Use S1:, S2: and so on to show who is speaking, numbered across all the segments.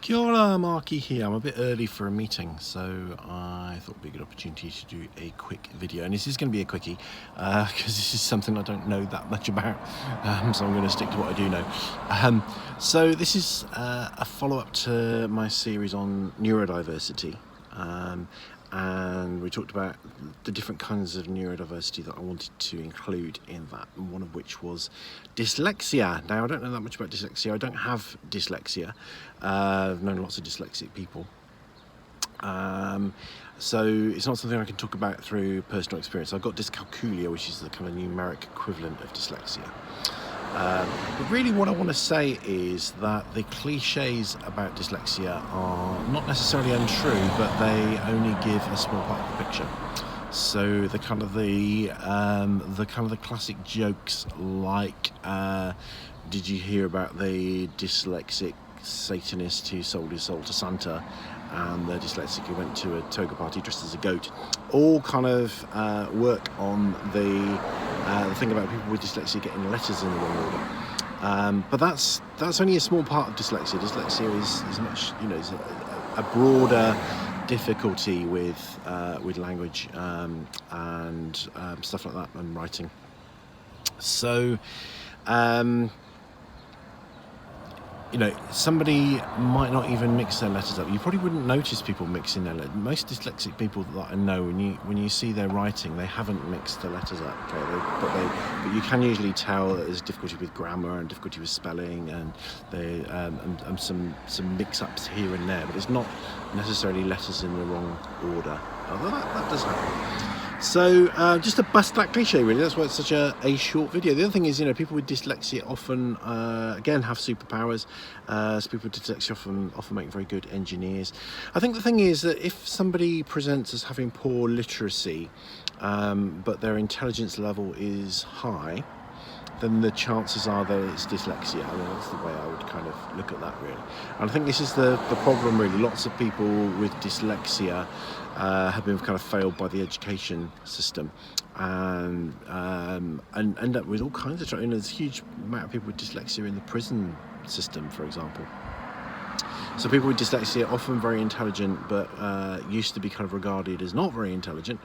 S1: Kia ora, Markie here. I'm a bit early for a meeting, so I thought it would be a good opportunity to do a quick video. And this is going to be a quickie, because this is something I don't know that much about, so I'm going to stick to what I do know. So this is a follow-up to my series on neurodiversity. And we talked about the different kinds of neurodiversity that I wanted to include in that, and one of which was dyslexia. Now, I don't know that much about dyslexia. I don't have dyslexia. I've known lots of dyslexic people. So it's not something I can talk about through personal experience. I've got dyscalculia, which is the kind of numeric equivalent of dyslexia. But really what I want to say is that the cliches about dyslexia are not necessarily untrue, but they only give a small part of the picture. So the kind of the classic jokes like, did you hear about the dyslexic Satanist who sold his soul to Santa, and the dyslexic who went to a toga party dressed as a goat, all kind of work on the thing about people with dyslexia getting letters in the wrong order. But that's only a small part of dyslexia. Dyslexia is much, is a broader difficulty with language and stuff like that, and writing. So somebody might not even mix their letters up. You probably wouldn't notice people mixing their letters. Most dyslexic people that I know, when you see their writing, they haven't mixed the letters up. Okay? But you can usually tell that there's difficulty with grammar and difficulty with spelling, and some mix-ups here and there. But it's not necessarily letters in the wrong order. Although that does happen. So just to bust that cliche, really. That's why it's such a short video. The other thing is, people with dyslexia often again have superpowers. So people with dyslexia often make very good engineers. I think the thing is that if somebody presents as having poor literacy, but their intelligence level is high, then the chances are that it's dyslexia. I mean, that's the way I would kind of look at that, really. And I think this is the problem, really. Lots of people with dyslexia have been kind of failed by the education system, and end up with all kinds of trouble. There's a huge amount of people with dyslexia in the prison system, for example. So people with dyslexia are often very intelligent, but used to be kind of regarded as not very intelligent,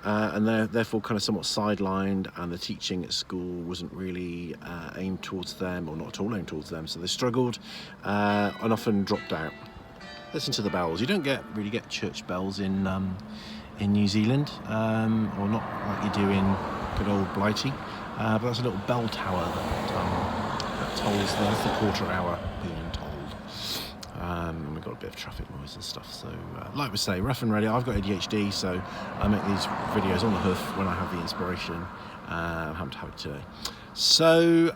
S1: and they're therefore kind of somewhat sidelined, and the teaching at school wasn't really aimed towards them, or not at all aimed towards them, so they struggled and often dropped out. Listen to the bells. You don't really get church bells in New Zealand, or not like you do in good old Blighty, but that's a little bell tower that tolls the quarter hour being tolled. And we've got a bit of traffic noise and stuff. So like we say, rough and ready. I've got ADHD, so I make these videos on the hoof when I have the inspiration. I happen to have it today. So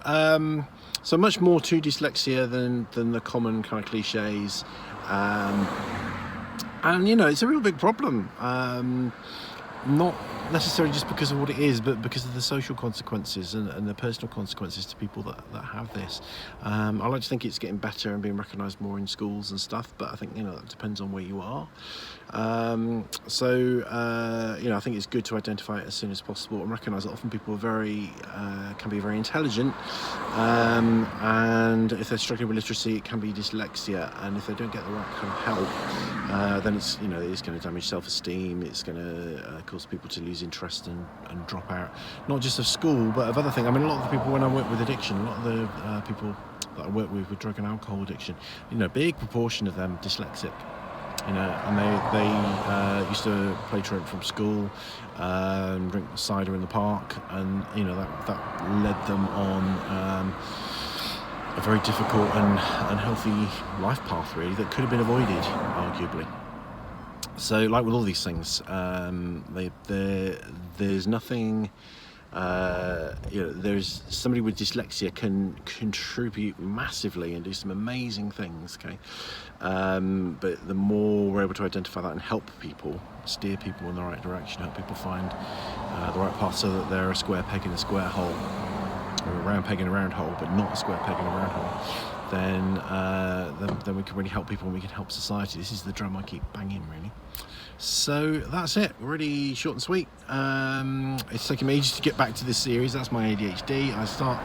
S1: much more to dyslexia than the common kind of cliches. And it's a real big problem, not necessarily just because of what it is, but because of the social consequences and the personal consequences to people that have this. I like to think it's getting better and being recognised more in schools and stuff, but I think that depends on where you are. I think it's good to identify it as soon as possible and recognise that often people can be very intelligent, and if they're struggling with literacy, it can be dyslexia, and if they don't get the right kind of help, then it's going to damage self-esteem. It's going to cause people to lose interest and drop out, not just of school but of other things. I mean, a lot of the people, when I work with addiction, a lot of the people that I work with drug and alcohol addiction, big proportion of them dyslexic. And they used to play truant from school, drink cider in the park, and that led them on a very difficult and unhealthy life path, really, that could have been avoided, arguably. So, like with all these things, there's nothing. There's somebody with dyslexia can contribute massively and do some amazing things, okay? But the more we're able to identify that and help people, steer people in the right direction, help people find the right path, so that they're a square peg in a square hole, or a round peg in a round hole, but not a square peg in a round hole, then we can really help people, and we can help society. This is the drum I keep banging, really. So that's it, really short and sweet. It's taken me ages to get back to this series. That's my ADHD. I start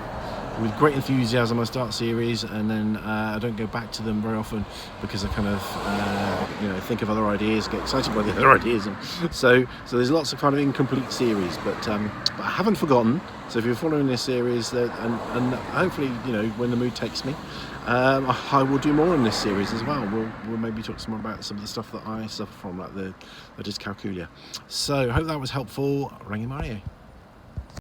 S1: with great enthusiasm I start series, and then I don't go back to them very often because I kind of think of other ideas, get excited by the other ideas, and so there's lots of kind of incomplete series, but I haven't forgotten. So if you're following this series, and hopefully when the mood takes me, I will do more in this series as well. We'll maybe talk some more about some of the stuff that I suffer from, like the dyscalculia. So I hope that was helpful. Rangimarie.